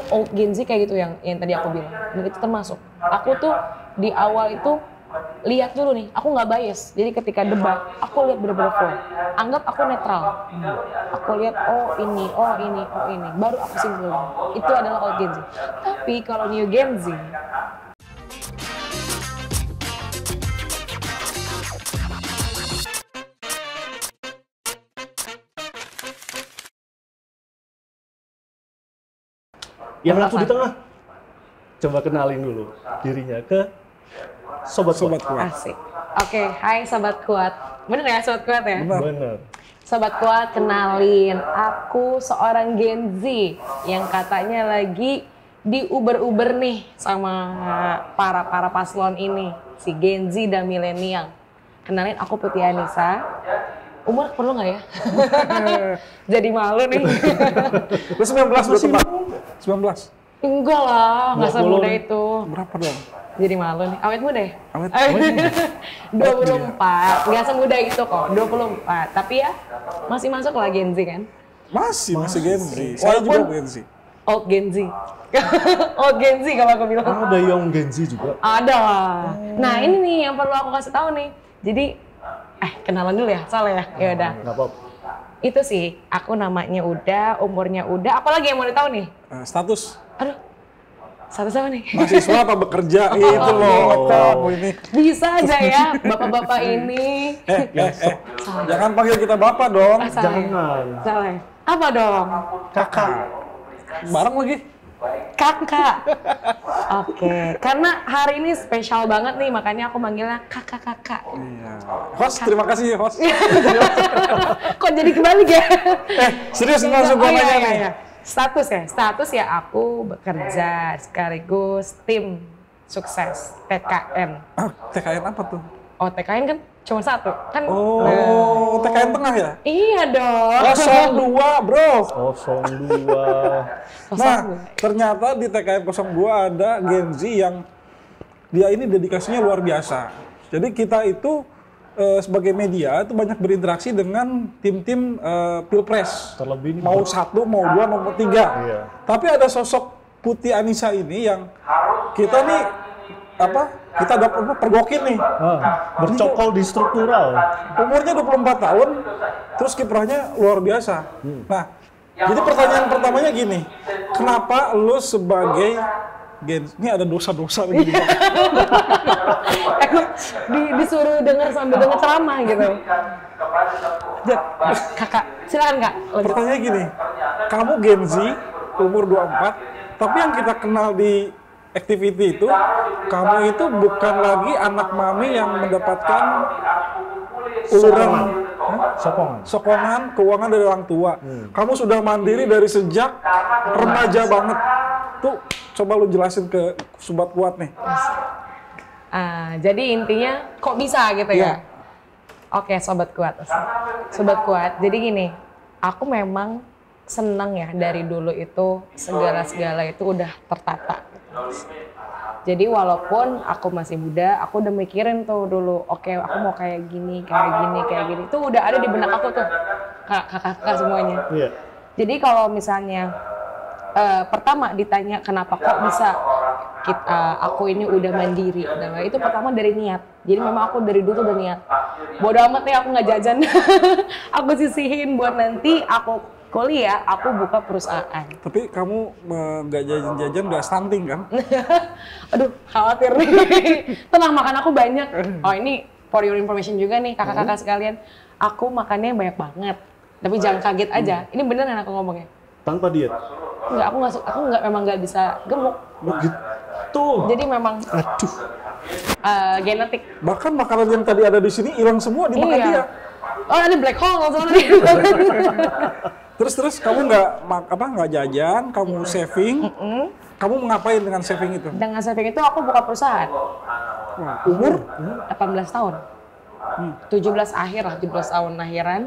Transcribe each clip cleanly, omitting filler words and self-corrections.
old Gen Z kayak gitu yang tadi aku bilang. Dan itu termasuk. Aku tuh di awal itu lihat dulu nih, aku nggak bias. Jadi ketika debat, aku lihat bener-bener flow. Anggap aku netral. Aku lihat oh ini, baru aku simpulin. Itu adalah old Gen Z. Tapi kalau new Gen Z, yang aku di tengah. Coba kenalin dulu dirinya ke Sobat Kuat. Asik. Oke, hai Sobat Kuat. Bener ya Sobat Kuat ya? Bener. Sobat Kuat, kenalin. Aku seorang Gen Z yang katanya lagi diuber-uber nih sama para paslon ini. Si Gen Z dan milenial. Kenalin, aku Putih Anissa. Umur perlu nggak ya? Jadi malu nih. Lu 19 berarti Pak? 19? Enggak lah, nggak semuda itu. Berapa dong? Jadi malu nih. Awet muda ya? Awet 24, nggak semuda itu kok, 24. Tapi ya masih masuk lah Gen Z kan? Masih Gen Z. Saya juga Gen Z. Old Gen Z. Old Gen Z kalau aku bilang. Ada Young Gen Z juga. Ada lah. Nah ini nih yang perlu aku kasih tahu nih. Jadi, kenalan dulu ya, salah ya? Ya udah. Nggak apa-apa. Itu sih, aku namanya udah, umurnya udah. Apalagi yang mau ditahu nih? Status? Aduh, status apa nih? Mahasiswa apa bekerja? Itu loh, kamu ini. Bisa aja ya, bapak-bapak ini. Jangan panggil kita bapak dong. Jangan. Salah. Apa dong? Kakak. Bareng lagi. Kakak. Oke, karena hari ini spesial banget nih, makanya aku manggilnya kakak-kakak. Iya. Host, terima kasih host. Kok jadi kebalik ya? Serius langsung gue nanya nih. Iya. Status ya aku bekerja sekaligus tim sukses TKN. TKN apa tuh? Oh, TKN kan cuma satu kan? Oh, TKN tengah ya? Iya dong. 02 bro. 02. Nah, ternyata di TKN 02 ada Gen Z yang dia ini dedikasinya luar biasa. Jadi kita itu sebagai media itu banyak berinteraksi dengan tim-tim pilpres. Terlebih ini mau 1, mau 2, mau 3. Iya. Tapi ada sosok Putih Anissa ini yang kita nih kita dapat pergokin nih. Bercokol di struktural. Umurnya 24 tahun, terus kiprahnya luar biasa. Nah, jadi pertanyaan pertamanya gini, kenapa lu sebagai ini ada dosa-dosa lagi di disuruh dengar sambil dengar ceramah gitu. Kakak, silakan Kak. Pertanyaannya gini, kamu Gen Z, umur 24, tapi yang kita kenal di activity itu, kamu itu bukan lagi anak mami yang mendapatkan uluran sokongan keuangan dari orang tua. Kamu sudah mandiri dari sejak remaja banget. Tuh, coba lu jelasin ke Sobat Kuat nih. Jadi intinya kok bisa gitu ya? Oke, Sobat Kuat. Sobat Kuat, jadi gini, aku memang senang ya dari dulu itu segala-segala itu udah tertata. Jadi walaupun aku masih muda, aku udah mikirin tuh dulu, oke, aku mau kayak gini. Itu udah ada di benak aku tuh, kakak-kakak semuanya. Iya. Jadi kalau misalnya pertama ditanya kenapa kok bisa aku ini udah mandiri, itu pertama dari niat. Jadi memang aku dari dulu udah niat. Bodoh amat nih aku nggak jajan, aku sisihin buat nanti aku kuliah, aku buka perusahaan. Tapi kamu nggak jajan-jajan, nggak stunting kan? Aduh, khawatir nih. Tenang, makan aku banyak. Oh ini for your information juga nih kakak-kakak sekalian. Aku makannya banyak banget. Tapi jangan kaget aja. Ini bener kan aku ngomongnya? Tanpa diet? Enggak, aku memang nggak bisa gemuk. Begitu. Jadi memang genetik. Bahkan makanan yang tadi ada di sini hilang semua dimakan dia. Oh, ada black hole soalnya. Terus kamu nggak jajan, kamu saving. Kamu ngapain dengan saving itu? Dengan saving itu aku buka perusahaan. Umur 18 tahun. 17 akhir lah, 17 tahun akhiran.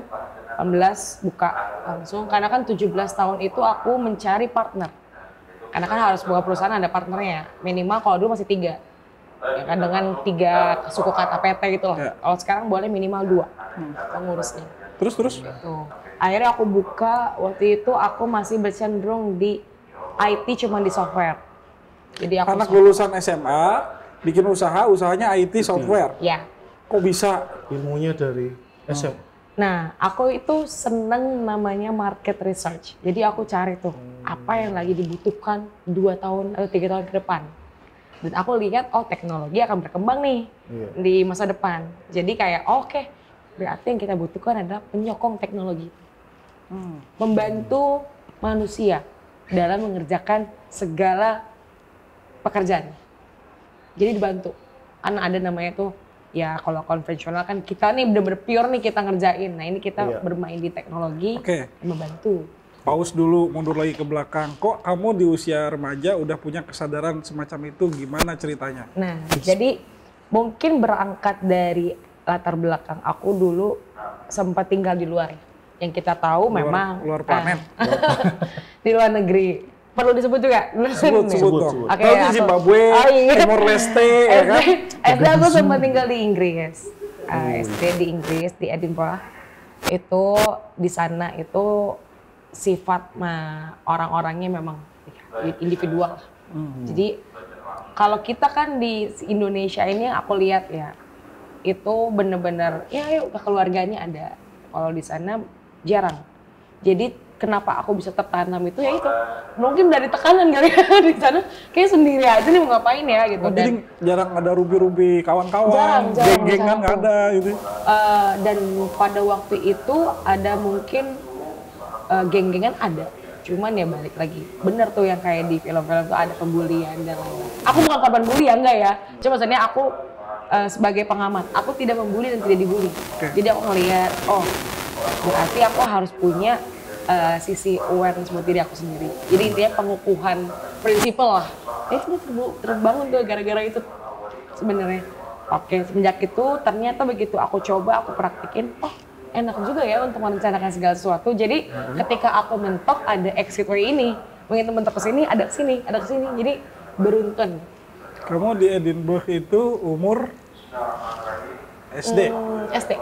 18 buka langsung. Karena kan 17 tahun itu aku mencari partner. Karena kan harus buka perusahaan ada partnernya. Minimal kalau dulu masih 3. Ya kan dengan 3 suku kata PT gitu loh. Kalau sekarang boleh minimal 2 pengurusnya. Terus? Gitu. Akhirnya aku buka, waktu itu aku masih bercenderung di IT cuma di software. Jadi aku Anak lulusan SMA bikin usahanya IT software. Ya. Kok bisa? Ilmunya dari SM. Nah, aku itu seneng namanya market research. Jadi aku cari tuh apa yang lagi dibutuhkan 2 tahun atau 3 tahun ke depan. Dan aku lihat, oh teknologi akan berkembang nih di masa depan. Jadi kayak oke, berarti yang kita butuhkan adalah penyokong teknologi. Membantu manusia dalam mengerjakan segala pekerjaan. Jadi dibantu. Karena ada namanya tuh, ya kalau konvensional kan kita nih bener-bener pure nih kita ngerjain. Nah ini kita bermain di teknologi, membantu. Pause dulu, mundur lagi ke belakang. Kok kamu di usia remaja udah punya kesadaran semacam itu? Gimana ceritanya? Nah, jadi mungkin berangkat dari latar belakang aku dulu sempat tinggal di luar. Yang kita tahu memang luar planet. Di luar negeri. Perlu disebut juga? Sebut dong. Oke, Kalau di Zimbabwe, Timor Leste, ya kan? SD aku sempat tinggal di Inggris. SD di Inggris, di Edinburgh. Itu di sana itu sifat orang-orangnya memang individual. Jadi kalau kita kan di Indonesia ini aku lihat ya, itu bener-bener ya yuk keluarganya ada. Kalau di sana jarang. Jadi kenapa aku bisa tertanam itu ya itu mungkin dari tekanan kali ya di sana kayak sendiri aja nih mau ngapain ya gitu. Jadi jarang ada rubi-rubi kawan-kawan, geng-gengan nggak ada gitu. Dan pada waktu itu ada mungkin geng-gengan ada, cuman ya balik lagi bener tuh yang kayak di film-film tuh ada pembulian dan lain-lain. Aku bukan korban bully ya enggak ya, cuma maksudnya aku sebagai pengamat aku tidak membuli dan tidak dibully. Jadi aku ngelihat oh berarti aku harus punya sisi awareness buat diri aku sendiri. Jadi intinya pengukuhan prinsipal lah. Itu terbangun tuh gara-gara itu sebenarnya. Oke, semenjak itu ternyata begitu aku coba, aku praktikin, oh enak juga ya untuk merencanakan segala sesuatu. Jadi ketika aku mentok ada exit way ini, begitu mentok ke sini, ada ke sini, ada ke sini. Jadi beruntun. Kamu di Edinburgh itu umur SD? SD.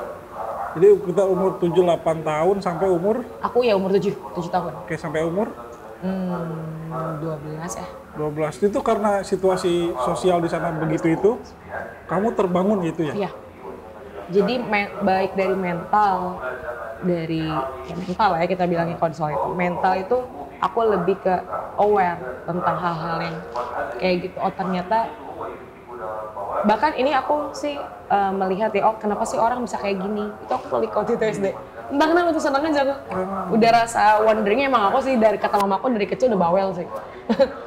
Jadi kita umur 7-8 tahun sampai umur? Aku ya umur 7 tahun. Oke, sampai umur? 12 ya. 12 itu karena situasi sosial di sana begitu itu, kamu terbangun gitu ya? Iya. Jadi baik dari mental, ya mental ya kita bilangnya konsol itu. Mental itu aku lebih ke aware tentang hal-hal yang kayak gitu. Oh ternyata, bahkan ini aku sih melihat ya, oh kenapa sih orang bisa kayak gini. Itu aku klik waktu itu SD. Entah kenapa tuh seneng aja aku. Udah rasa wonderingnya emang aku sih dari kata mamaku dari kecil udah bawel sih.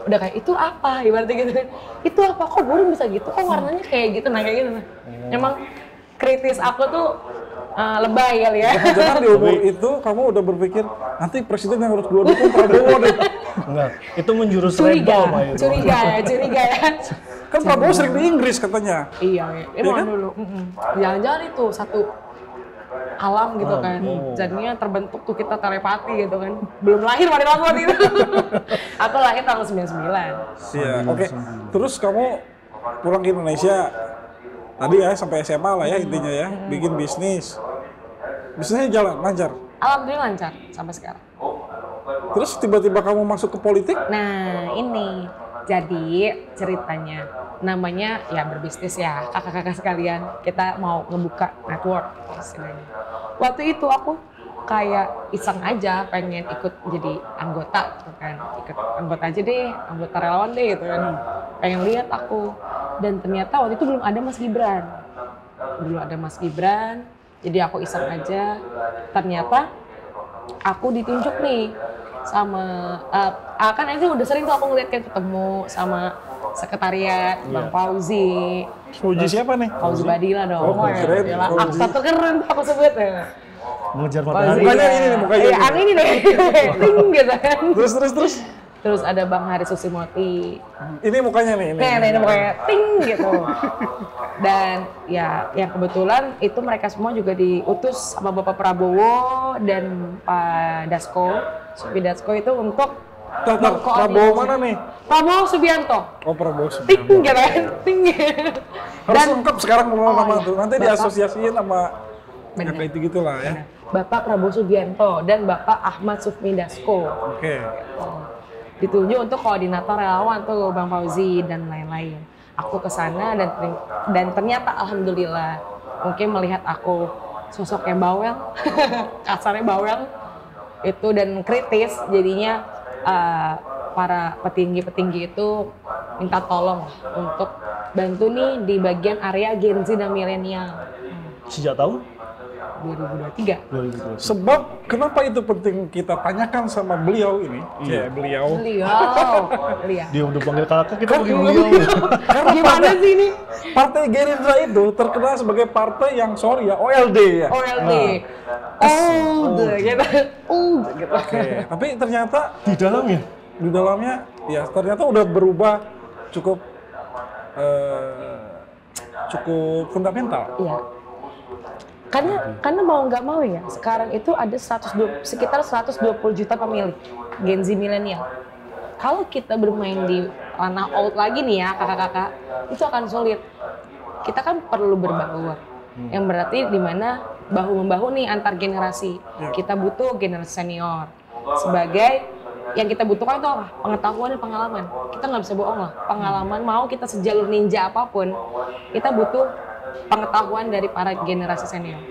Udah kayak itu apa ibaratnya gitu kan. Itu apa kok burung bisa gitu, kok warnanya kayak gitu, nah kayak gitu. Emang kritis aku tuh lebay kali ya. Jangan di umur itu kamu udah berpikir nanti presiden yang harus gue dukung Prabowo deh. Enggak, itu menjurus Curiga rebel ya. Kan Prabowo sering di Inggris katanya. Iya, emang kan? Dulu. Jangan-jangan itu satu alam gitu kan. Jadinya terbentuk tuh kita telepati gitu kan. Belum lahir pada waktu itu. Aku lahir tahun 99. Iya, oke. Terus kamu pulang ke Indonesia. Tadi ya sampai SMA lah ya intinya ya, bikin bisnis. Bisnisnya jalan, lancar? Alhamdulillah lancar sampai sekarang. Terus tiba-tiba kamu masuk ke politik? Nah ini, jadi ceritanya namanya ya berbisnis ya, kakak-kakak sekalian. Kita mau ngebuka network istilahnya. Waktu itu aku kayak iseng aja pengen ikut jadi anggota gitu kan. Ikut anggota aja deh, anggota relawan deh gitu kan. Pengen lihat aku. Dan ternyata waktu itu belum ada Mas Gibran. Belum ada Mas Gibran, jadi aku iseng aja. Ternyata aku ditunjuk nih sama, kan itu udah sering tuh aku ngeliat kan ketemu sama sekretariat, Bang Fauzi. Fauzi siapa nih? Fauzi Badila dong. Oh, keren. Aksa keren tuh aku sebut. Mengejar matahari. Mukanya ini nih, mukanya iya, ini deh. Ting gitu kan. Terus. Terus ada Bang Haris Susimoti. Ini mukanya nih. Ini mukanya ting gitu. Dan ya yang kebetulan itu mereka semua juga diutus sama Bapak Prabowo dan Pak Dasko. Supi Dasko itu untuk Prabowo mana nih? Prabowo Subianto. Oh, Prabowo Ting Subianto. gitu kan. Ting. Harus lengkap sekarang mau nama iya. tuh. Nanti Bapak, diasosiasiin sama bener. kayak gitu-gitulah ya. Bapak Prabowo Subianto dan Bapak Ahmad Sufmi Dasko. Oke. ditunjuk untuk koordinator relawan tuh Bang Fauzi dan lain-lain. Aku ke sana dan ternyata alhamdulillah mungkin melihat aku sosok yang bawel, kasarnya bawel itu dan kritis, jadinya para petinggi-petinggi itu minta tolong untuk bantu nih di bagian area Gen Z dan milenial. Sejak tahun 2023. Sebab kenapa itu penting kita tanyakan sama beliau ini? Iya. Beliau. Beliau. Dia udah panggil kakak, kita panggil beliau. Gimana sih ini? Partai Gerindra itu terkenal sebagai partai yang sorry ya OLD ya. OLD. Old gitu. Old gitu. Oke, tapi ternyata Di dalamnya ya ternyata udah berubah cukup cukup fundamental. Iya. Karena mau nggak mau ya, sekarang itu ada sekitar 120 juta pemilih Gen Z milenial. Kalau kita bermain di ranah old lagi nih ya kakak-kakak, itu akan sulit. Kita kan perlu berbaur, yang berarti di mana bahu-membahu nih antar generasi. Kita butuh generasi senior. Sebagai yang kita butuhkan itu apa? Pengetahuan dan pengalaman. Kita nggak bisa bohong lah. Pengalaman mau kita sejalur ninja apapun, kita butuh pengetahuan dari para generasi senior.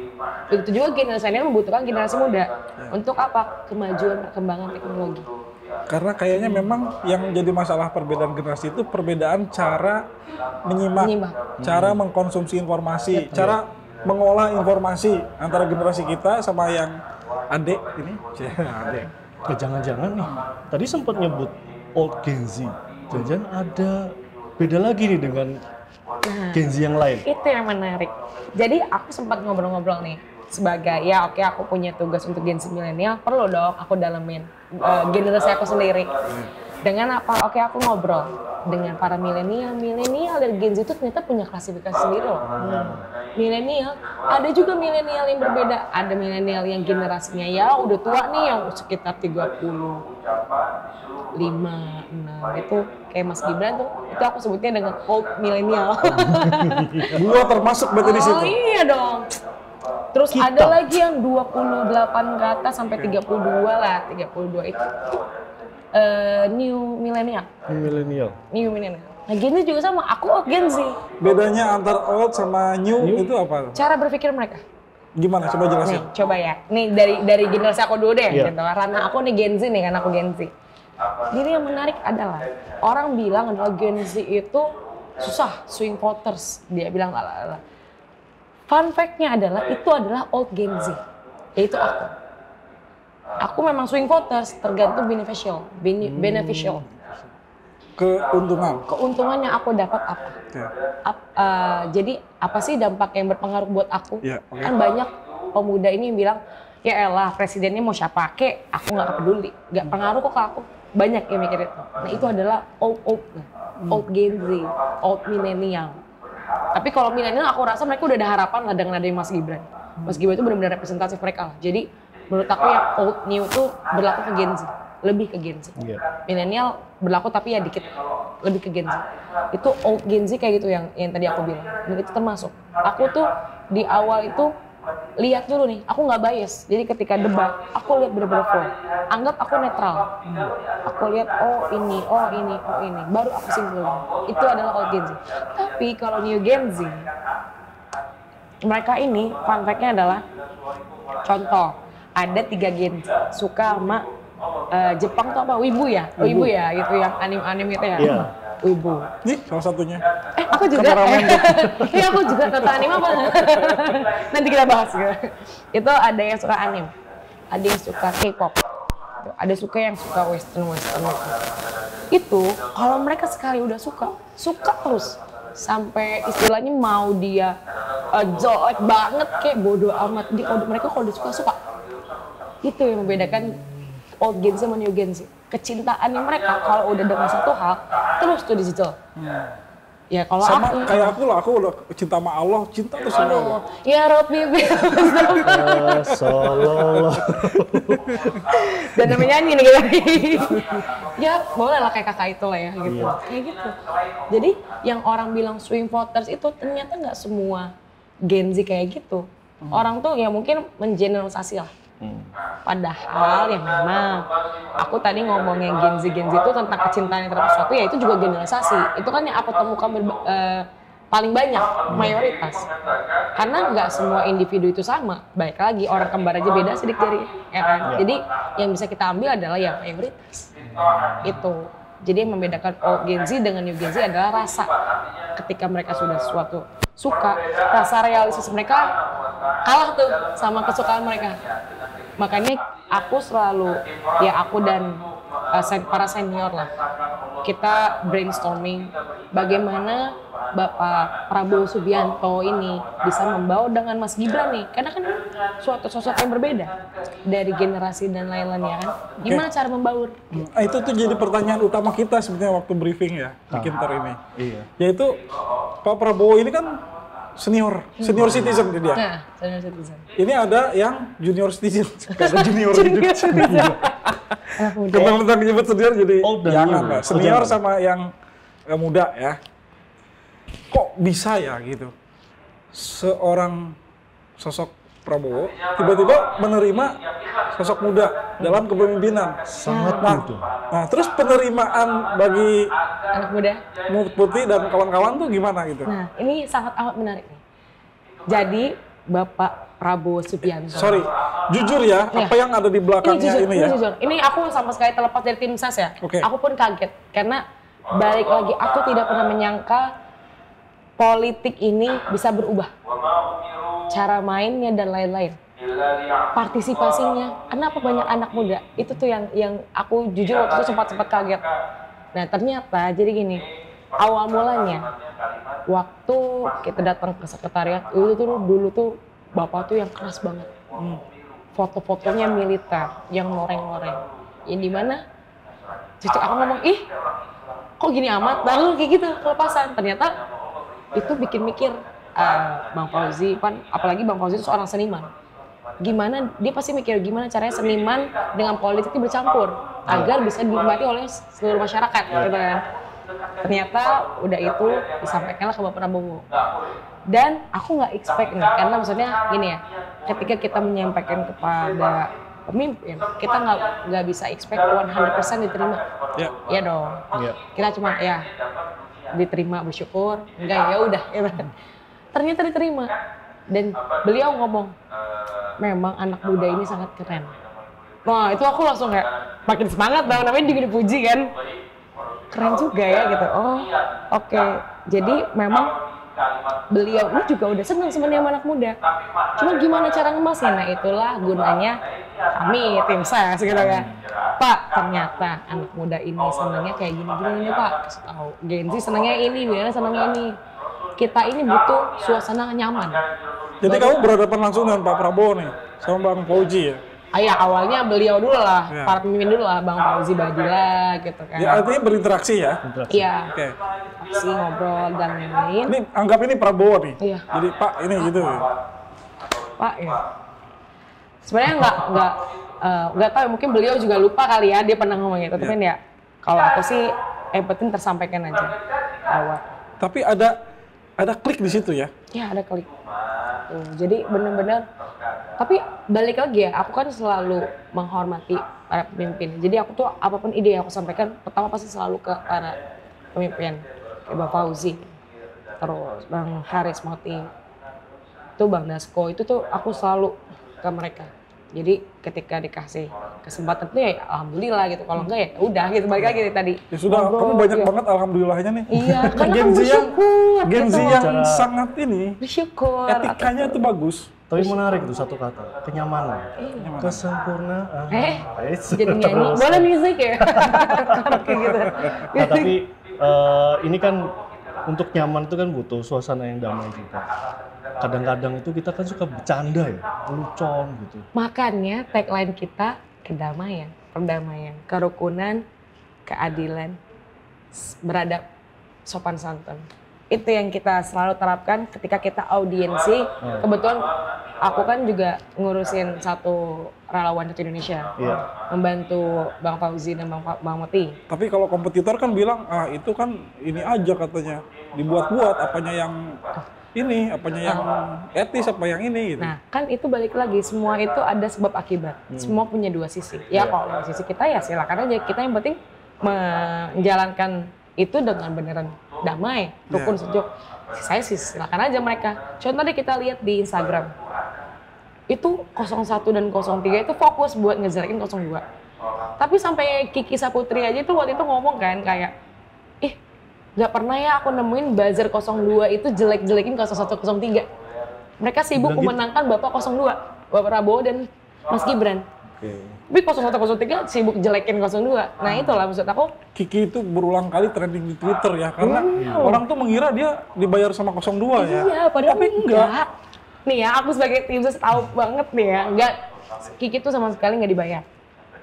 Begitu juga generasi senior membutuhkan generasi muda. Untuk apa? Kemajuan perkembangan teknologi. Karena kayaknya memang yang jadi masalah perbedaan generasi itu perbedaan cara menyimak. Cara mengkonsumsi informasi, cara mengolah informasi antara generasi kita sama yang adik ini. Adik. Jangan-jangan nih, tadi sempat nyebut old Gen Z. Jangan-jangan ada beda lagi nih dengan Gen Z yang lain. Itu yang menarik. Jadi aku sempat ngobrol-ngobrol nih sebagai ya oke, aku punya tugas untuk Gen Z milenial, perlu dong aku dalemin generasi aku sendiri. Dengan apa? Oke, aku ngobrol dengan para milenial dan Gen Z itu ternyata punya klasifikasi sendiri loh. Milenial, ada juga milenial yang berbeda. Ada milenial yang generasinya ya udah tua nih, yang sekitar 35, 6 itu kayak Mas Gibran tuh, itu aku sebutnya dengan old milenial. Gua termasuk berarti di situ. Oh iya dong. Terus ada lagi yang 28 ke atas sampai 32 lah, 32 itu new millennial. New millennial. Nah, Gen Z juga sama, aku old Gen Z. Bedanya antar old sama new itu apa? Cara berpikir mereka. Gimana? Coba jelasin. Nih, coba ya. Nih dari generasi aku dulu deh, gitu. Karena aku nih Gen Z nih, kan aku Gen Z. Jadi yang menarik adalah orang bilang adalah Gen Z itu susah, swing voters. Dia bilang lah. Fun fact-nya adalah itu adalah old Gen Z, yaitu aku. Aku memang swing voters, tergantung beneficial. Keuntungannya aku dapat apa? Jadi apa sih dampak yang berpengaruh buat aku? Kan banyak pemuda ini yang bilang, ya elah presidennya mau siapa kek, aku nggak peduli, nggak pengaruh kok ke aku. Banyak yang mikir itu. Nah itu adalah old Gen Z, old millennial. Tapi kalau milenial aku rasa mereka udah ada harapan lah dengan adanya Mas Gibran. Mas Gibran itu benar-benar representatif mereka lah. Jadi menurut aku yang old new itu berlaku ke Gen Z, lebih ke Gen Z. Milenial berlaku tapi ya dikit lebih ke Gen Z. Itu old Gen Z kayak gitu yang tadi aku bilang. Dan itu termasuk. Aku tuh di awal itu lihat dulu nih, aku nggak bias. Jadi ketika debat, aku lihat bener-bener flow. Anggap aku netral. Aku lihat oh ini, baru aku simpulin. Itu adalah old Gen Z. Tapi kalau new Gen Z, mereka ini fun fact-nya adalah contoh, ada 3 Gen Z suka sama Jepang tuh apa? Wibu ya, gitu yang anim itu ya. Wibu. Nih salah satunya. Aku juga. Aku juga nonton anime apa? Nanti kita bahas gitu. Itu ada yang suka anime, ada yang suka K-pop, ada yang suka western. Itu kalau mereka sekali udah suka terus sampai istilahnya mau dia jelek banget kayak bodoh amat. Mereka kalau udah suka. Itu yang membedakan old Gen Z sama new Gen Z. Kecintaannya mereka kalau udah dengan satu hal terus tuh dicicil. Ya kalau sama aku kayak aku lah, aku udah cinta sama Allah, cinta terus sama Allah. Ya Rabbi Sallallahu. Dan namanya nyanyi nih gitu. Ya boleh lah kayak kakak itu lah ya gitu. Kayak gitu. Jadi yang orang bilang swing voters itu ternyata nggak semua Gen Z kayak gitu. Orang tuh ya mungkin mengeneralisasi lah. Padahal ya memang aku tadi ngomongin Gen Z itu tentang kecintaan terhadap sesuatu, ya itu juga generalisasi. Itu kan yang aku temukan paling banyak, mayoritas. Karena nggak semua individu itu sama. Baik lagi, orang kembar aja beda sedikit dari, ya kan? Jadi yang bisa kita ambil adalah yang mayoritas. Itu. Jadi yang membedakan Gen Z dengan New Gen Z adalah rasa. Ketika mereka sudah sesuatu suka, rasa realistis mereka kalah tuh sama kesukaan mereka. Makanya aku selalu, ya aku dan para senior lah, kita brainstorming bagaimana Bapak Prabowo Subianto ini bisa membawa dengan Mas Gibran nih, karena kan suatu sosok yang berbeda dari generasi dan lain-lainnya kan. Gimana cara membaur? Itu tuh jadi pertanyaan utama kita sebenarnya waktu briefing ya di Kintar ini. Yaitu Pak Prabowo ini kan senior citizen dia. Nah, senior citizen. Ini ada yang junior citizen. Ada junior citizen. Tentang nyebut senior jadi jangan lah. Senior sama yang muda ya. Kok bisa ya gitu? Seorang sosok Prabowo tiba-tiba menerima sosok muda dalam kepemimpinan. Sangat mudah. Nah, terus penerimaan bagi anak muda Putih dan kawan-kawan tuh gimana gitu? Nah, ini sangat amat menarik nih. Jadi Bapak Prabowo Subianto. Sorry, jujur ya, apa yang ada di belakangnya ini ya? Jujur. Ini aku sama sekali terlepas dari tim SAS ya. Aku pun kaget karena balik lagi aku tidak pernah menyangka politik ini bisa berubah. Cara mainnya dan lain-lain. Partisipasinya. Kenapa banyak anak muda? Itu tuh yang aku jujur waktu itu sempat kaget. Nah, ternyata jadi gini. Awal mulanya waktu kita datang ke sekretariat itu tuh dulu tuh Bapak tuh yang keras banget. Foto-fotonya militer yang loreng-loreng. Yang dimana cucu aku ngomong, ih kok gini amat, lalu kayak gitu kelepasan. Ternyata itu bikin mikir Bang Fauzi, apalagi Bang Fauzi itu seorang seniman. Gimana, dia pasti mikir gimana caranya seniman dengan politik itu bercampur agar bisa dinikmati oleh seluruh masyarakat gitu kan. Ternyata udah itu disampaikanlah ke Bapak Prabowo. Dan aku nggak expect nih, karena maksudnya gini ya, ketika kita menyampaikan kepada pemimpin, kita nggak bisa expect 100% diterima. Iya dong. Kita cuma ya diterima, bersyukur, enggak ya udah. Ternyata diterima. Dan beliau ngomong, memang anak muda ini sangat keren. Wah, itu aku langsung kayak makin semangat dong, namanya juga dipuji kan. Keren juga ya gitu. Oh, oke. Jadi memang beliau ini juga udah senang sebenarnya sama anak muda. Cuma gimana cara ngemasnya? Nah, itulah gunanya kami tim SAS gitu kan. Pak, ternyata anak muda ini senangnya kayak gini-gini nih Pak. Kasih tahu. Gen Z senangnya ini, Milenial senangnya ini. Kita ini butuh suasana nyaman. Jadi kamu berhadapan langsung dengan Pak Prabowo nih, sama Bang Fauzi ya? Ya awalnya beliau dulu lah, para pemimpin dulu lah, Bang Fauzi Badila gitu kan. Ya artinya berinteraksi ya? Iya. Interaksi, ngobrol dan lain-lain. Ini anggap ini Prabowo nih. Iya. Jadi Pak ini gitu. Pak ya. Sebenarnya nggak tahu, mungkin beliau juga lupa kali ya, dia pernah ngomong gitu. Tapi kan ya, kalau aku sih yang penting tersampaikan aja awal. Tapi ada klik di situ ya? Ya ada klik. Jadi benar-benar. Tapi balik lagi ya, aku kan selalu menghormati para pemimpin. Jadi aku tuh apapun ide yang aku sampaikan, pertama pasti selalu ke para pemimpin. Kayak Bang Fauzi, terus Bang Haris Moti, itu Bang Dasko, itu tuh aku selalu ke mereka. Jadi ketika dikasih kesempatan tuh ya alhamdulillah gitu. Kalau enggak ya udah gitu, balik lagi tadi. Ya sudah, kamu banyak banget alhamdulillahnya nih. Iya, karena Gen Z yang gitu. sangat ini. Bersyukur. Etikanya itu bagus. Tapi menarik tuh satu kata, kenyamanan. Kesempurnaan. Jadi nyanyi. Boleh musik ya? Kayak gitu. Nah, tapi ini kan untuk nyaman itu kan butuh suasana yang damai juga. Kadang-kadang itu kita kan suka bercanda ya, lelucon gitu. Makanya tagline kita kedamaian, perdamaian, kerukunan, keadilan, beradab, sopan santun. Itu yang kita selalu terapkan ketika kita audiensi. Kebetulan aku kan juga ngurusin satu relawan Satu Indonesia, membantu Bang Fauzi dan Bang Moti. Tapi kalau kompetitor kan bilang, itu kan ini aja katanya, dibuat-buat apanya yang ini apanya yang etis apa yang ini gitu. Nah, kan itu balik lagi, semua itu ada sebab akibat. Semua punya dua sisi. Ya kalau sisi kita ya silakan aja. Kita yang penting menjalankan itu dengan beneran damai, rukun, sejuk. Saya sih silakan aja mereka. Contoh deh kita lihat di Instagram. Itu 01 dan 03 itu fokus buat ngejelekin 02. Tapi sampai Kiki Saputri aja tuh waktu itu ngomong kan kayak, ih gak pernah ya aku nemuin buzzer 02 itu jelek-jelekin 01, 03. Mereka sibuk memenangkan Bapak 02, Bapak Prabowo dan Mas Gibran. Tapi 01, 03 sibuk jelekin 02. Nah itulah maksud aku. Kiki itu berulang kali trending di Twitter ya, karena orang tuh mengira dia dibayar sama 02 ya. Iya, padahal tapi enggak. Nih ya, aku sebagai tim sus tahu banget nih ya, enggak, Kiki tuh sama sekali nggak dibayar.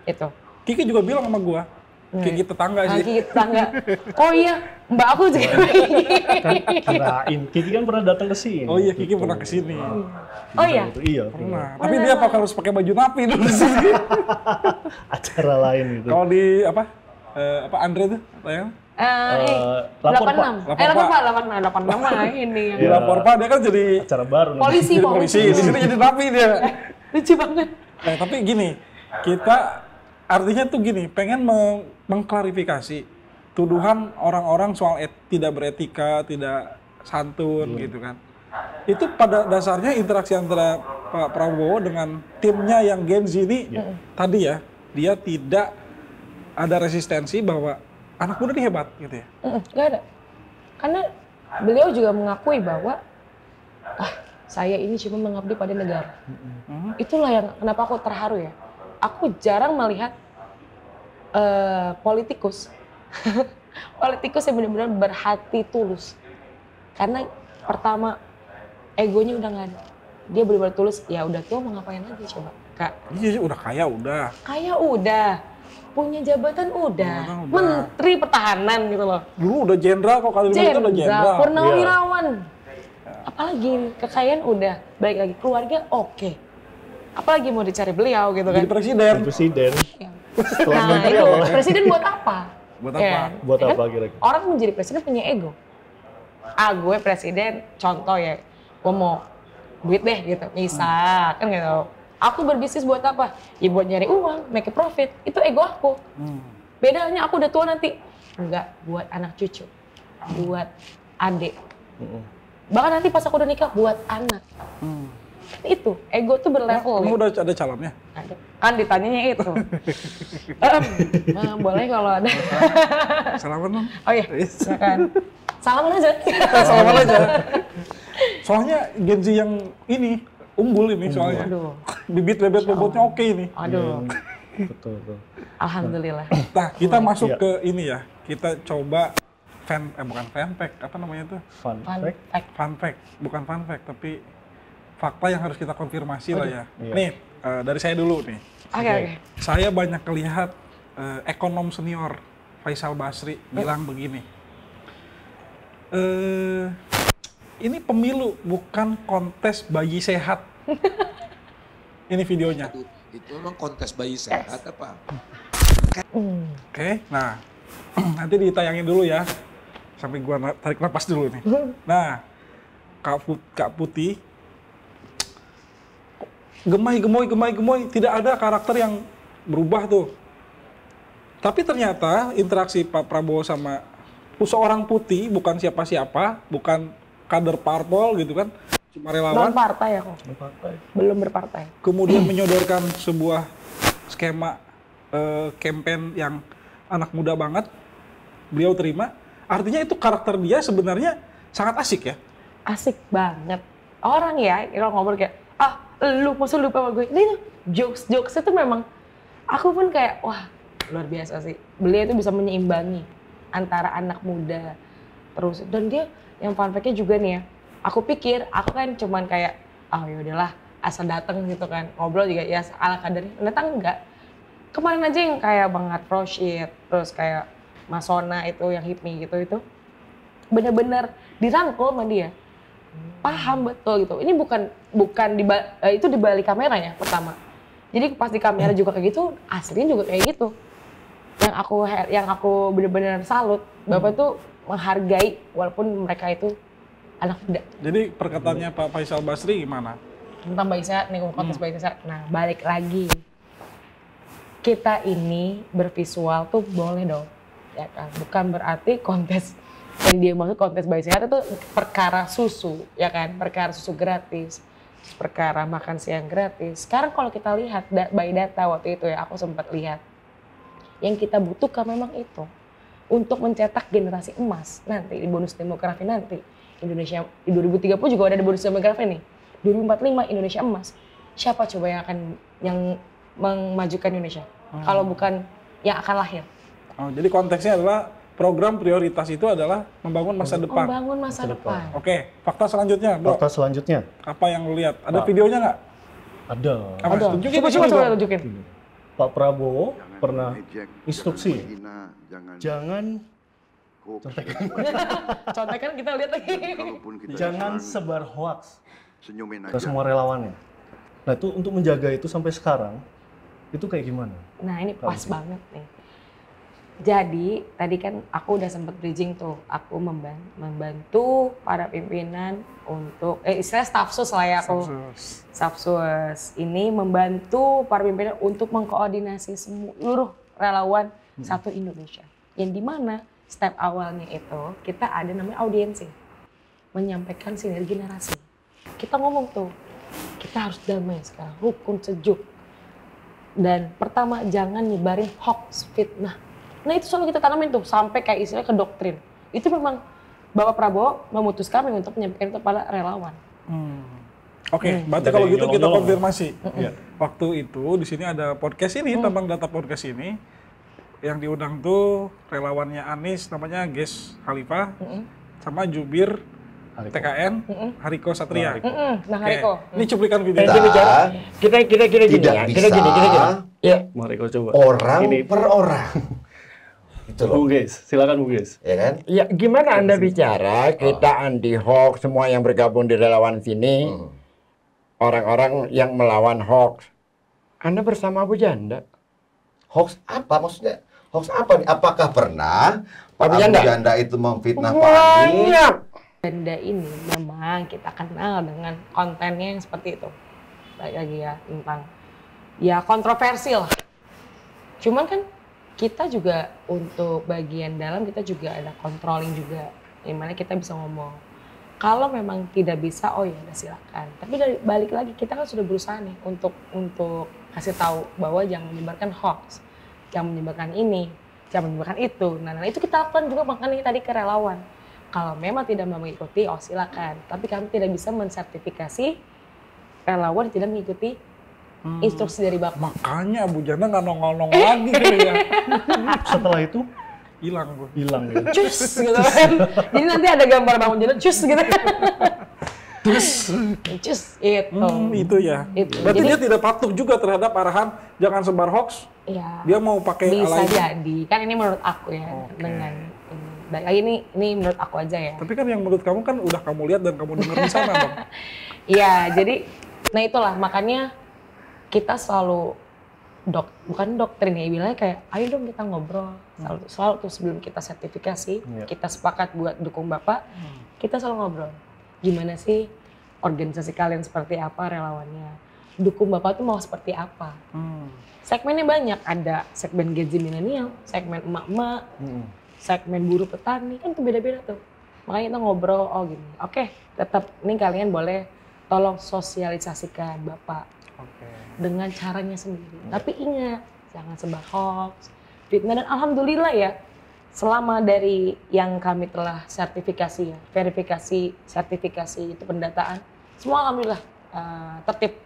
Itu. Kiki juga bilang sama gua, Kiki tetangga sih. Kiki tetangga. Oh iya, Mbak aku juga Kirain, Kiki kan pernah datang ke sini. Oh iya, Kiki pernah kesini. Oh iya? Iya, Pernah. Tapi dia harus pakai baju napi dulu sih. acara lain gitu. Kalau di apa Andre tuh tayang? Lapor, Pak. 86. 86 mah ini yang Di lapor Pak dia kan jadi Acara baru. polisi. di sini jadi napi dia. Lucu banget. Tapi gini, kita artinya tuh gini, pengen mengklarifikasi tuduhan orang-orang soal tidak beretika, tidak santun gitu kan. Itu pada dasarnya interaksi antara Pak Prabowo dengan timnya yang Gen Z ini tadi ya, dia tidak ada resistensi bahwa anak muda ini hebat gitu ya. Nggak ada. Karena beliau juga mengakui bahwa saya ini cuma mengabdi pada negara. Itulah yang kenapa aku terharu ya. Aku jarang melihat politikus politikus yang benar-benar berhati tulus. Karena pertama egonya udah nggak ada. Dia benar-benar tulus. Ya udah tuh mau ngapain lagi coba, Kak? Iya udah kaya udah. Kaya udah. Punya jabatan udah. Menteri Pertahanan gitu loh. Dulu udah jenderal kok, kali itu udah jenderal. Purnawirawan. Apalagi kekayaan udah. Baik lagi keluarga oke. Apalagi mau dicari beliau gitu kan. Jadi presiden. Nah itu presiden buat apa? Buat apa? Buat Ya apa kan? kira-kira? Orang menjadi presiden punya ego. Gue presiden, contoh ya, gue mau duit deh gitu, misal kan gitu. Aku berbisnis buat apa? Ya buat nyari uang, make a profit. Itu ego aku. Bedanya aku udah tua nanti. Enggak, buat anak cucu. Buat adik. Bahkan nanti pas aku udah nikah, buat anak. Itu, ego tuh berlevel. Kamu udah ada calonnya? Ada. Kan ditanyanya itu. Boleh kalau ada. Salaman dong. Oh iya, silakan. Salaman aja. Salaman aja. Soalnya Gen Z yang ini, unggul ini soalnya. Aduh. Bibit bebet bobotnya oke ini. Aduh. Betul. Alhamdulillah. Nah, kita masuk ke ini ya. Kita coba bukan fanfact, apa namanya tuh? Fun fact. Fanfact, bukan fanfact, tapi fakta yang harus kita konfirmasi lah ya. Iya. Nih, dari saya dulu nih. Oke. Saya banyak lihat ekonom senior Faisal Basri bilang begini. Ini pemilu bukan kontes bayi sehat. Ini videonya. Itu memang kontes bayi sehat apa? Oke, nah nanti ditayangin dulu ya. Sampai gua tarik napas dulu nih. Nah, Kak Putih gemoy, tidak ada karakter yang berubah tuh. Tapi ternyata interaksi Pak Prabowo sama seorang putih, bukan siapa-siapa, bukan kader parpol gitu kan, cuma relawan. Belum partai aku. Belum berpartai. Kemudian menyodorkan sebuah skema campaign yang anak muda banget, beliau terima. Artinya itu karakter dia sebenarnya sangat asik ya. Asik banget. Orang ya, kalau ngobrol kayak, lu masa lupa sama gue. Ini jokes itu memang, aku pun kayak, wah luar biasa sih. Beliau itu bisa menyeimbangi antara anak muda terus. Dan dia yang fun fact-nya juga nih ya, aku pikir, aku kan cuman kayak, yaudahlah asal dateng gitu kan. Ngobrol juga ya ala kadarnya, ternyata enggak. Kemarin aja yang kayak Bang Art Roshid, terus kayak Mas Sona itu yang hipmi gitu, itu bener-bener dirangkul sama dia. Paham betul gitu. Ini bukan itu di balik kamera ya pertama. Jadi pas di kamera juga kayak gitu, aslinya juga kayak gitu. Yang aku bener-bener salut, Bapak tuh menghargai walaupun mereka itu anak muda. Jadi perkataannya Pak Faisal Basri gimana? Tentang Mbak Isa, nih kontes Mbak Isa. Nah, balik lagi. Kita ini bervisual tuh boleh dong, ya kan? Bukan berarti kontes yang dia maksud kontes bayi sehat itu perkara susu, ya kan? Perkara susu gratis, perkara makan siang gratis. Sekarang kalau kita lihat by data waktu itu ya, aku sempat lihat. Yang kita butuhkan memang itu untuk mencetak generasi emas nanti di bonus demografi nanti. Indonesia di 2030 juga ada bonus demografi nih. 2045 Indonesia emas. Siapa coba yang memajukan Indonesia? Kalau bukan yang akan lahir. Oh, jadi konteksnya adalah program prioritas itu adalah membangun masa depan. Membangun masa depan. Oke, fakta selanjutnya, Bro. Fakta selanjutnya Apa yang lu lihat? Ada videonya nggak? ada. Apa? Ada. Tunjukin Coba dulu. tunjukin. Pak Prabowo pernah instruksi, jangan jangan Contekan kita lihat lagi. jangan sebar hoax senyumin ke semua relawannya. Nah itu untuk menjaga itu sampai sekarang, itu kayak gimana? Nah ini pas banget nih. Jadi tadi kan aku udah sempat bridging tuh, aku membantu para pimpinan untuk, istilah stafsus lah ya aku. Stafsus ini membantu para pimpinan untuk mengkoordinasi seluruh relawan satu Indonesia. Yang dimana step awalnya itu kita ada namanya audiensi, menyampaikan sinergi narasi. Kita ngomong tuh, kita harus damai sekarang, rukun sejuk. Dan pertama jangan nyebarin hoax, fitnah. Nah itu selalu kita tanamin tuh sampai kayak istilahnya ke doktrin. Itu memang Bapak Prabowo memutuskan untuk menyampaikan itu pada relawan. Oke, berarti Dari kalau gitu kita nyolong-nyolong. konfirmasi. Iya. Waktu itu di sini ada podcast ini tentang data podcast ini yang diundang tuh relawannya Anies namanya Ges Khalifah sama jubir Hariko. TKN Hariko Satria. Nah Oke, Hariko. ini cuplikan video. Kita gini tidak ya, bisa kita gini. Ya, Mari kau coba. orang Ini per orang. Itu loh, Bung Geis, silakan Bung Geis. ya kan? ya gimana Anda bicara kita anti hoax, semua yang bergabung di relawan sini orang-orang yang melawan hoax. Anda bersama Abu Janda. Hoax apa maksudnya? Hoax apa nih? Apakah pernah Pak Abu Abu Janda? Janda itu memfitnah Pak Anies? Banyak. Benda ini memang kita kenal dengan kontennya yang seperti itu. Baik lagi ya tentang ya kontroversi lah. Cuman kan kita juga untuk bagian dalam kita juga ada controlling juga. Dimana kita bisa ngomong. Kalau memang tidak bisa, oh ya udah silakan. Tapi dari balik lagi kita kan sudah berusaha nih untuk kasih tahu bahwa jangan menyebarkan hoax, jangan menyebarkan ini, jangan menyebarkan itu. Nah itu kita lakukan juga makanya tadi ke relawan. Kalau memang tidak mau mengikuti, oh silakan. Tapi kami tidak bisa mensertifikasi relawan yang tidak mengikuti instruksi dari Bapak. Makanya Abu Janda nggak nongol-nongol lagi gitu ya. Setelah itu Hilang gue. hilang ya. Cus gitu kan. Jadi nanti ada gambar bangun jalan cus gitu. Cus itu. Itu ya. Itu. Berarti Jadi- dia tidak patuh juga terhadap arahan jangan sebar hoax. Iya. Dia mau pakai Bisa ala ini. jadi. Kan ini menurut aku ya dengan ini. Baik lagi ini menurut aku aja ya. Tapi kan yang menurut kamu kan udah kamu lihat dan kamu dengar di sana dong. Iya, jadi nah itulah makanya kita selalu bukan doktrin ya, bilangnya kayak ayo dong kita ngobrol. Selalu tuh sebelum kita sertifikasi, kita sepakat buat dukung Bapak, kita selalu ngobrol. Gimana sih organisasi kalian seperti apa relawannya? Dukung Bapak tuh mau seperti apa? Segmennya banyak, ada segmen Gen Z milenial, segmen emak-emak, segmen buruh petani, kan tuh beda-beda tuh. Makanya kita ngobrol, oh gini, oke, tetap ini kalian boleh tolong sosialisasikan Bapak dengan caranya sendiri. Tapi ingat, jangan sebar hoax, fitnah, dan alhamdulillah ya, selama dari yang kami telah sertifikasi ya, verifikasi, sertifikasi itu pendataan, semua alhamdulillah tertib.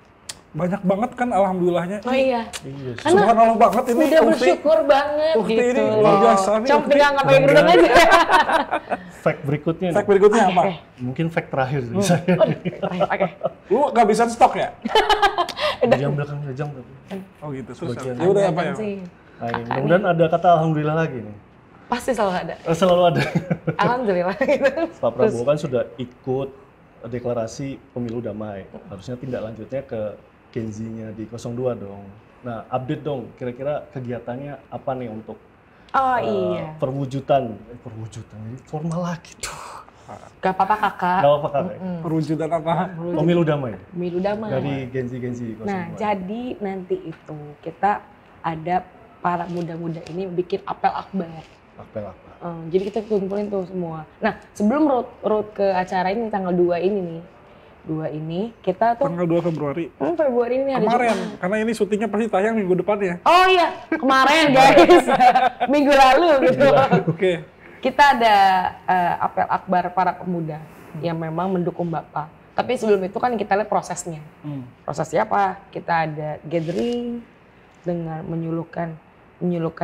Banyak banget kan alhamdulillahnya. Oh iya, Iya. karena Subhanallah banget ini. udah Ukti. bersyukur banget Ukti gitu. ini luar biasa nih, Cuma Ukti. tinggal nggak pakai kerudung aja. Fact berikutnya nih. Fact berikutnya apa? Mungkin fact terakhir dari saya. Oke. Lu nggak bisa stok ya? Yang belakang jam tapi. Oh gitu. Terus Sebagian. ya udah apa ya? Jangan sih. Nah, ini mudah-mudahan ada kata alhamdulillah lagi nih. Pasti selalu ada. Selalu ada. Alhamdulillah gitu. Pak Prabowo kan sudah ikut deklarasi pemilu damai. Harusnya tindak lanjutnya ke Gen Z-nya di 02 dong. Nah, update dong kira-kira kegiatannya apa nih untuk Oh iya. perwujudan ini formal lagi tuh. Gak apa-apa kakak. Gak apa-apa kan? Perwujudan apa? Pemilu damai Pemilu damai. dari Genzi 02. Nah, jadi nanti itu kita ada para muda-muda ini bikin apel akbar. Apel apa? Jadi kita kumpulin tuh semua. Nah, sebelum road ke acara ini tanggal 2 ini nih. 2 ini kita tuh Tanggal 2 Februari. Februari ini ada Kemarin, Jumat. karena ini syutingnya pasti tayang minggu depan ya. Oh iya, kemarin guys. Minggu lalu gitu. Oke. Kita ada apel akbar para pemuda yang memang mendukung Bapak. Tapi sebelum itu kan kita lihat prosesnya. Prosesnya apa? Kita ada gathering dengan menyuluhkan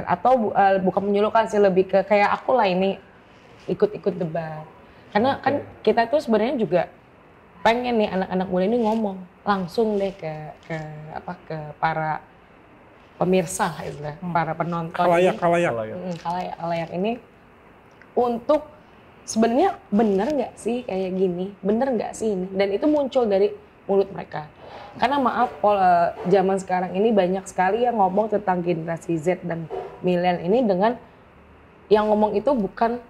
atau bukan menyuluhkan sih, lebih ke kayak aku lah ini ikut-ikut debat. Karena kan kita tuh sebenarnya juga pengen nih anak-anak muda ini ngomong langsung deh ke para pemirsa gitu, para penonton khalayak ini untuk sebenarnya benar nggak sih kayak gini, benar nggak sih ini, dan itu muncul dari mulut mereka. Karena maaf, zaman sekarang ini banyak sekali yang ngomong tentang generasi Z dan milenial ini dengan yang ngomong itu bukan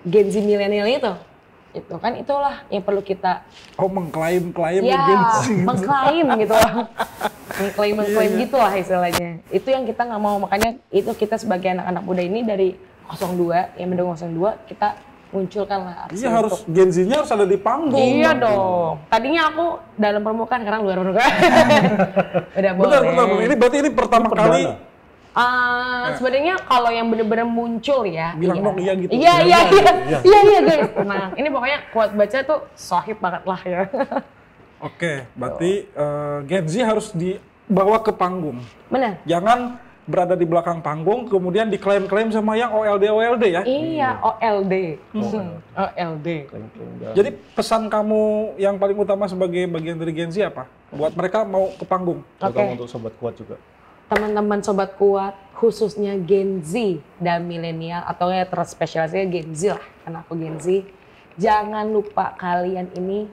Gen Z milenial itu kan itulah yang perlu kita mengklaim mengklaim gitu lah. mengklaim gitu lah istilahnya. Itu yang kita nggak mau, makanya itu kita sebagai anak-anak muda ini dari 02 yang mendukung 02 kita munculkanlah aksi. Iya, harus Gen Z-nya harus ada di panggung. Iya dong. Tadinya aku dalam permukaan, sekarang luar permukaan. Udah boleh. Benar. Ini berarti ini pertama kali. Sebenarnya kalau yang benar-benar muncul ya. Bilang dong iya gitu. Iya guys. Nah, ini pokoknya kuat baca tuh sohib banget lah ya. Oke, berarti Gen Z harus dibawa ke panggung. Benar. Jangan berada di belakang panggung, kemudian diklaim-klaim sama yang OLD ya? Iya, OLD. OLD. Jadi pesan kamu yang paling utama sebagai bagian dari Gen Z apa? Buat mereka mau ke panggung. Terutama untuk Sobat Kuat juga. Teman-teman Sobat Kuat, khususnya Gen Z dan milenial, atau ya terspesialisnya Gen Z lah, karena aku Gen Z. Jangan lupa kalian ini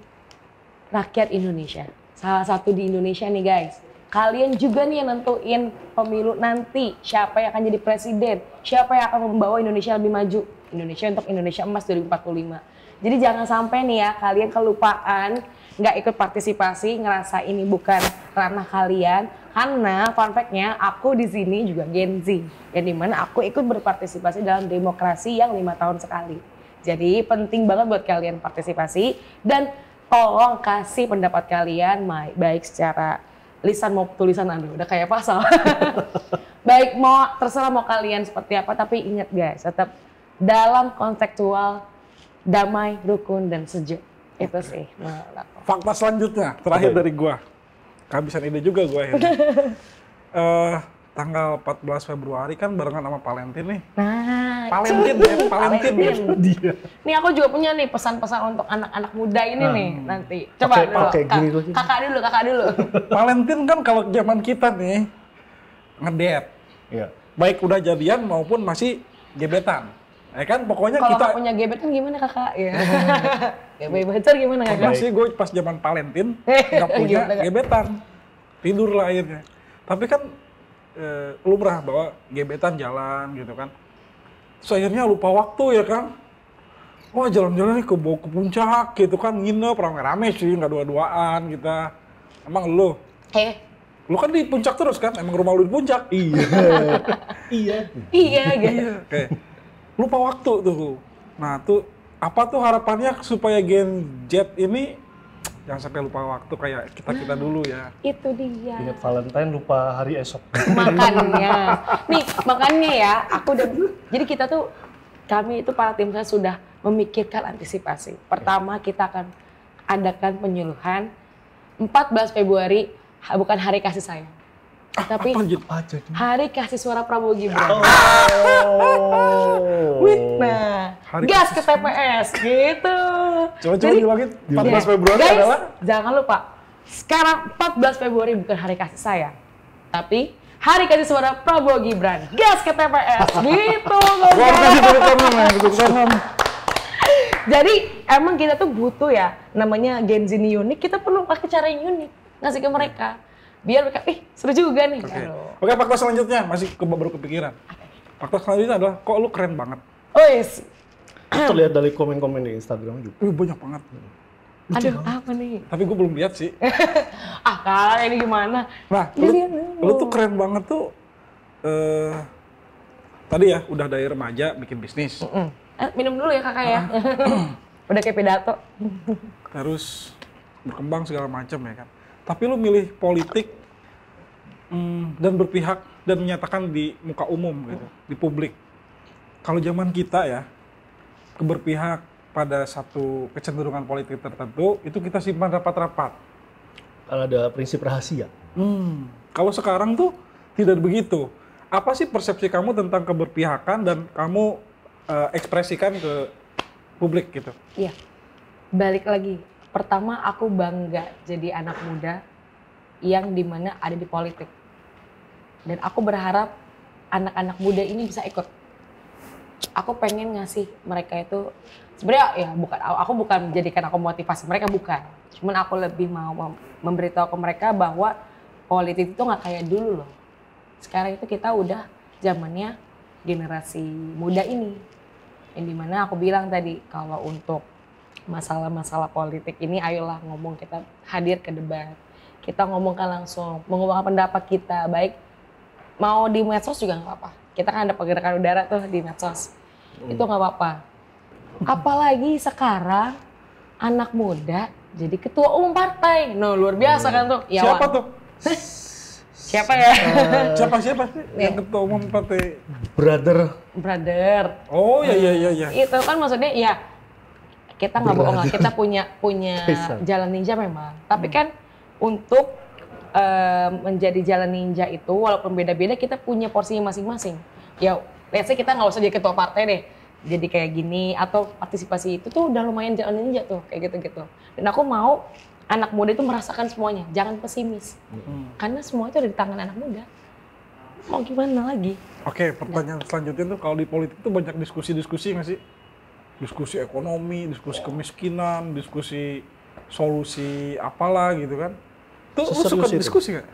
rakyat Indonesia. Salah satu di Indonesia nih guys. Kalian juga nih yang nentuin pemilu nanti, siapa yang akan jadi presiden, siapa yang akan membawa Indonesia lebih maju. Indonesia untuk Indonesia Emas 2045. Jadi jangan sampai nih ya, kalian kelupaan, nggak ikut partisipasi, ngerasa ini bukan ranah kalian. Karena fun fact-nya, aku di sini juga Gen Z. Yang dimana aku ikut berpartisipasi dalam demokrasi yang 5 tahun sekali. Jadi penting banget buat kalian partisipasi. Dan tolong kasih pendapat kalian, baik secara lisan mau tulisan, aduh udah kayak pasal. Baik terserah mau kalian seperti apa, tapi ingat guys, tetap dalam kontekstual damai, rukun, dan sejuk. Itu sih. Fakta selanjutnya, terakhir dari gua. Kehabisan ide juga gua akhirnya. Tanggal 14 Februari kan barengan sama Valentin nih. Nah, Valentin. Dia. Nih aku juga punya nih pesan-pesan untuk anak-anak muda ini nih nanti. Coba dulu, kakak dulu. Valentin kan kalau zaman kita nih ngedate. Iya. Baik udah jadian maupun masih gebetan. Ya kan pokoknya kalau kita punya gebetan gimana kakak? Ya. Gebet pacar gimana kakak? pernah sih gue pas zaman Valentin nggak punya gebetan. Tidur lah akhirnya. Tapi kan lumrah bahwa gebetan jalan gitu kan. Terus akhirnya lupa waktu ya kan. Wah jalan-jalan nih ke puncak gitu kan, nginep rame-rame sih, nggak dua-duaan kita. Emang lu? Lu kan di puncak terus kan? Emang rumah lu di puncak? Iya gitu. Oke. Lupa waktu tuh. Nah tuh apa tuh harapannya supaya Gen Z ini jangan sampai lupa waktu kayak kita dulu ya. Itu dia. Ingat Valentine lupa hari esok. Makanya ya, jadi kita tuh, kami itu para tim saya sudah memikirkan antisipasi. Pertama kita akan adakan penyuluhan 14 Februari, bukan hari kasih sayang. Tapi hari kasih suara Prabowo Gibran. Nah, gas ke TPS gitu. Coba diulangin. 14 Februari guys, adalah? Jangan lupa, sekarang 14 Februari bukan hari kasih sayang, tapi hari kasih suara Prabowo Gibran. Gas ke TPS gitu. Jadi emang kita tuh butuh ya, namanya Gen Z unik, kita perlu pakai cara yang unik, ngasih ke mereka. Biar mereka, seru juga nih. Oke, fakta selanjutnya, masih baru kepikiran. Fakta selanjutnya adalah, kok lu keren banget? Terlihat dari komen-komen di Instagram juga. Banyak banget. Aduh, apa nih? Tapi gue belum lihat sih. Kak, ini gimana? Nah, lu tuh keren banget tuh. Tadi ya, udah dari remaja bikin bisnis. Minum dulu ya kakak ya. Udah kayak pidato. Terus berkembang segala macam ya kan. Tapi lu milih politik dan berpihak dan menyatakan di muka umum gitu, di publik. Kalau zaman kita ya, berpihak pada satu kecenderungan politik tertentu, itu kita simpan rapat-rapat. Kalau ada prinsip rahasia. Kalau sekarang tuh tidak begitu. Apa sih persepsi kamu tentang keberpihakan dan kamu ekspresikan ke publik gitu? Iya, balik lagi. Pertama aku bangga jadi anak muda yang dimana ada di politik. Dan aku berharap anak-anak muda ini bisa ikut. Aku pengen ngasih mereka itu, sebenarnya ya aku bukan menjadikan aku motivasi mereka, bukan. Cuman aku lebih mau memberitahu ke mereka bahwa politik itu nggak kayak dulu loh. Sekarang itu kita udah zamannya generasi muda ini. Yang dimana aku bilang tadi, kalau untuk masalah-masalah politik ini, ayolah ngomong, kita hadir ke debat. Kita ngomongkan langsung, mengungkapkan pendapat kita, baik mau di medsos juga nggak apa-apa. Kita kan ada pergerakan udara tuh di medsos. Itu nggak apa-apa. Apalagi sekarang anak muda jadi ketua umum partai. No, luar biasa kan tuh. Ya, siapa tuh? Siapa ya? Siapa sih yang ketua umum partai? Brother. Oh iya. Itu kan maksudnya ya kita nggak bohong lah. Kita punya jalan ninja memang. Tapi kan untuk menjadi jalan ninja itu walaupun beda-beda, kita punya porsinya masing-masing. Ya, let's say kita nggak usah jadi ketua partai deh, jadi kayak gini atau partisipasi, itu tuh udah lumayan jalan ninja tuh kayak gitu-gitu. Dan aku mau anak muda itu merasakan semuanya, jangan pesimis. Karena semua itu ada di tangan anak muda. Mau gimana lagi? Oke, pertanyaan selanjutnya tuh, kalau di politik tuh banyak diskusi-diskusi nggak sih? Diskusi ekonomi, diskusi kemiskinan, diskusi solusi apalah gitu kan? Tuh lu suka diskusi nggak?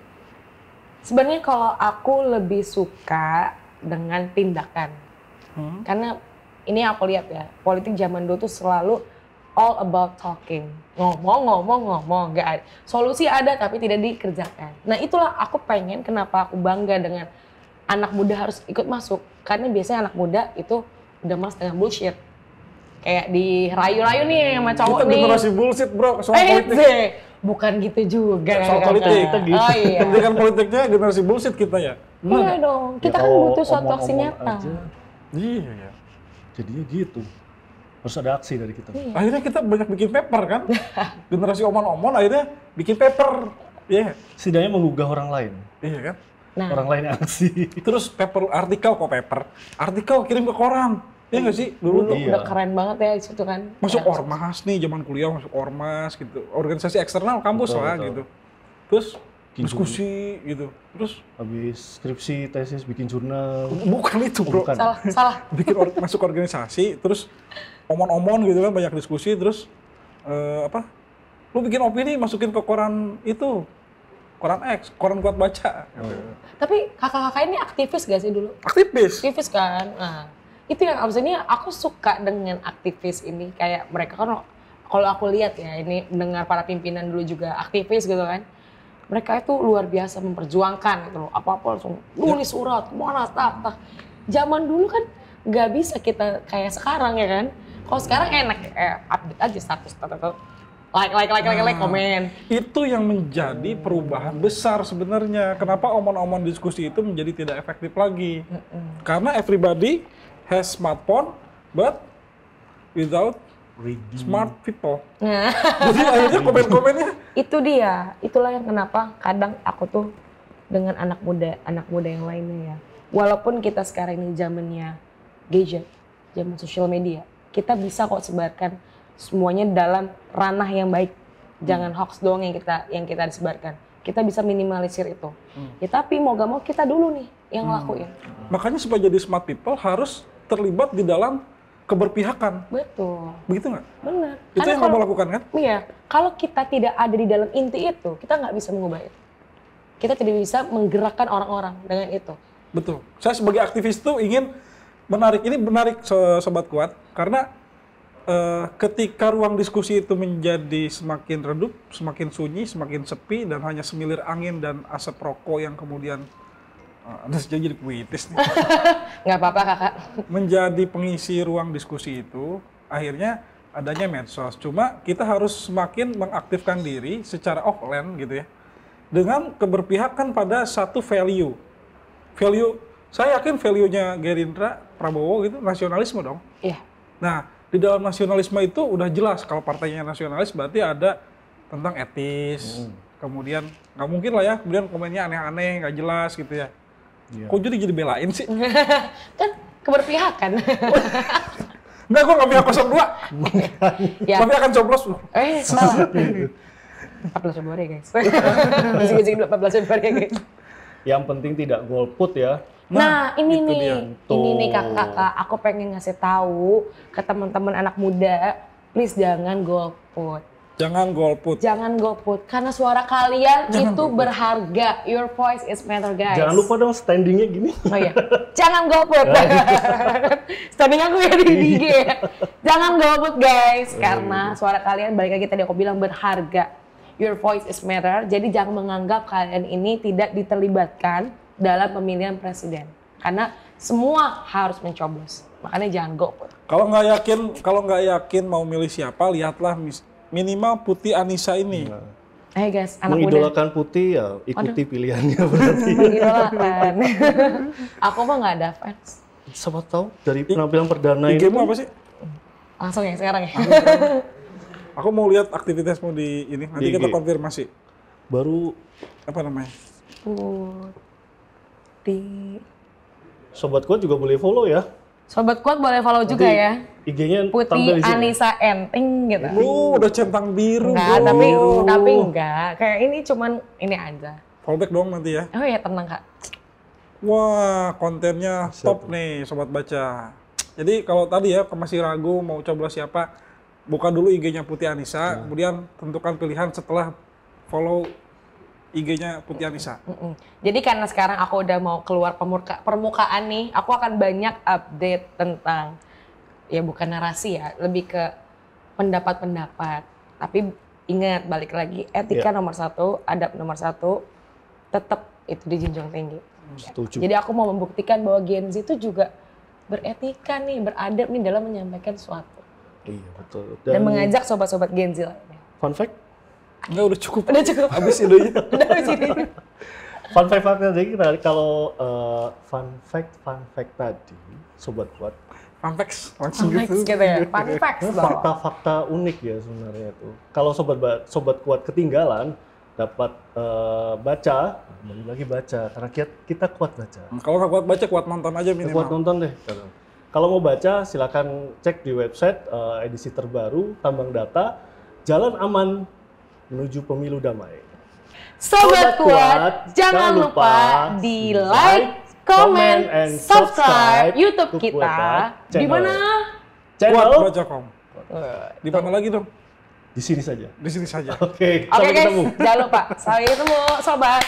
Sebenarnya kalau aku lebih suka dengan tindakan. Karena ini aku lihat ya, politik zaman dulu tuh selalu all about talking. Ngomong, nggak ada. Solusi ada tapi tidak dikerjakan. Nah itulah aku pengen, kenapa aku bangga dengan anak muda harus ikut masuk. Karena biasanya anak muda itu udah malas dengan bullshit. Kayak dirayu-rayu nih sama cowok kita nih. Kita generasi bullshit bro, soal politik. Bukan gitu juga. Soal politik. Gitu. Oh iya. Pendidikan politiknya generasi bullshit kita ya. Iya dong, kita kan butuh suatu aksi nyata. Iya. Jadinya gitu. Harus ada aksi dari kita. Iya. Akhirnya kita banyak bikin paper kan. Generasi omon-omon akhirnya bikin paper. Iya. Setidaknya menggugah orang lain. Iya kan. Nah, Orang lain yang aksi. Terus artikel kirim ke koran. Iya nggak sih? Dulu tuh udah keren banget ya itu kan. masuk Ya. ormas nih, zaman kuliah masuk ormas gitu. Organisasi eksternal kampus lah Betul. gitu. Terus Bikin diskusi gitu. Terus Habis skripsi, tesis, bikin jurnal. bukan itu bro. bukan. Salah. Bikin masuk organisasi, terus omon-omon gitu kan, banyak diskusi, terus lu bikin opini masukin ke koran itu, koran X, koran Kuat Baca. Tapi kakak-kakak ini aktivis gak sih dulu? Aktivis. Aktivis kan. Nah, itu yang absennya aku suka dengan aktivis ini. Kayak mereka kan, kalau aku lihat ya, ini mendengar para pimpinan dulu juga aktivis gitu kan. Mereka itu luar biasa memperjuangkan gitu loh. Apa-apa langsung nulis surat, kemana, tak. Zaman dulu kan nggak bisa kita kayak sekarang ya kan. Kalau sekarang enak, update aja status, like, komen. Itu yang menjadi perubahan besar sebenarnya. Kenapa omon-omon diskusi itu menjadi tidak efektif lagi? Karena everybody has smartphone, but without smart people. Nah, Jadi akhirnya komen-komennya itu dia. Itulah yang kenapa kadang aku tuh dengan anak muda yang lainnya ya. Walaupun kita sekarang ini zamannya gadget, zaman sosial media, kita bisa kok sebarkan semuanya dalam ranah yang baik. Jangan hoax doang yang kita disebarkan. Kita bisa minimalisir itu. Ya tapi mau gak mau kita dulu nih yang lakuin. makanya supaya jadi smart people harus terlibat di dalam keberpihakan. Betul. Begitu nggak? Benar. Itu yang kamu lakukan kan? Iya. Kalau kita tidak ada di dalam inti itu, kita nggak bisa mengubah itu. Kita tidak bisa menggerakkan orang-orang dengan itu. Betul. Saya sebagai aktivis tuh ingin menarik Sobat Kuat, karena ketika ruang diskusi itu menjadi semakin redup, semakin sunyi, semakin sepi, dan hanya semilir angin dan asap rokok yang kemudian ada sejauh jadi puitis nih. Nggak apa-apa kakak. Menjadi pengisi ruang diskusi itu, akhirnya adanya medsos. Cuma kita harus semakin mengaktifkan diri secara offline gitu ya, dengan keberpihakan pada satu value. Saya yakin value-nya Gerindra, Prabowo gitu, nasionalisme dong. Iya. Nah, di dalam nasionalisme itu udah jelas kalau partainya nasionalis berarti ada tentang etis. Kemudian nggak mungkin lah ya, kemudian komennya aneh-aneh, nggak jelas gitu ya. Iya. Kok jadi belain sih? Kan keberpihakan. Enggak, gue nggak pihak 02. Ya. Tapi akan coblos. Salah. 14 Februari guys. Masih 14 Februari guys. Yang penting tidak golput ya. Nah, ini itu nih, dia. ini nih kakak, aku pengen ngasih tahu ke teman-teman anak muda, please jangan golput. Jangan golput. Jangan golput, karena suara kalian itu berharga. Your voice is matter, guys. Jangan lupa dong standingnya gini. Oh iya, jangan golput. Standing aku ya di IG ya. Jangan golput guys, karena suara kalian balik lagi tadi aku bilang berharga. Your voice is matter, jadi jangan menganggap kalian ini tidak diterlibatkan dalam pemilihan presiden. Karena semua harus mencoblos, makanya jangan golput. Kalau nggak yakin mau milih siapa, lihatlah minimal Putih Anissa ini. Ayo guys, anak muda. Mengidolakan Putih ya ikuti pilihannya berarti. Mengidolakan. Aku mah nggak ada fans. Siapa tahu dari penampilan perdana ini. IG-mu apa sih? Langsung ya sekarang ya. Aku mau lihat aktivitasmu di ini, nanti Di kita IG. konfirmasi. Baru Apa namanya? Putih. Sobat Kuat juga boleh follow ya. Sobat Kuat boleh follow juga Nanti ya. IG-nya Putih tampil di sini. Anissa Enting gitu. Udah centang biru. Enggak, bro. tapi enggak. Kayak ini cuman ini aja. Fallback dong nanti ya. Oh ya tenang kak. Wah, kontennya top nih sobat baca. Jadi kalau tadi ya masih ragu mau coblos siapa, buka dulu IG-nya Putih Anissa, kemudian tentukan pilihan setelah follow IG-nya Putih Anissa. Jadi karena sekarang aku udah mau keluar permukaan nih, aku akan banyak update tentang ya bukan narasi ya, lebih ke pendapat-pendapat. Tapi ingat balik lagi etika nomor 1, adab nomor 1, tetap itu dijunjung tinggi. Setuju. Jadi aku mau membuktikan bahwa Gen Z itu juga beretika nih, beradab nih dalam menyampaikan sesuatu. Iya betul. Dan mengajak sobat-sobat Gen Z lainnya. Fun fact? Enggak, udah cukup. Udah cukup. Habis idenya. Udah habis ini. Fun fact tadi kalau fun fact tadi Sobat Kuat. Fun facts langsung Fun facts gitu. gitu ya. Fun facts loh. Fakta-fakta unik ya sebenarnya itu. Kalau Sobat Kuat ketinggalan dapat baca, balik lagi baca karena kita kuat baca. Kalau nggak kuat baca, kuat nonton aja minimal. Kuat nonton deh. Kalau mau baca silakan cek di website edisi terbaru Tambang Data Jalan Aman menuju Pemilu Damai. Sobat Kuat, jangan lupa di like, comment, and subscribe YouTube kita. Di mana? Kuat Channel baca.com. Di mana lagi dong? di sini saja. Di sini saja. Oke, Oke sampai guys, ketemu. jangan lupa. Sampai ketemu, sobat.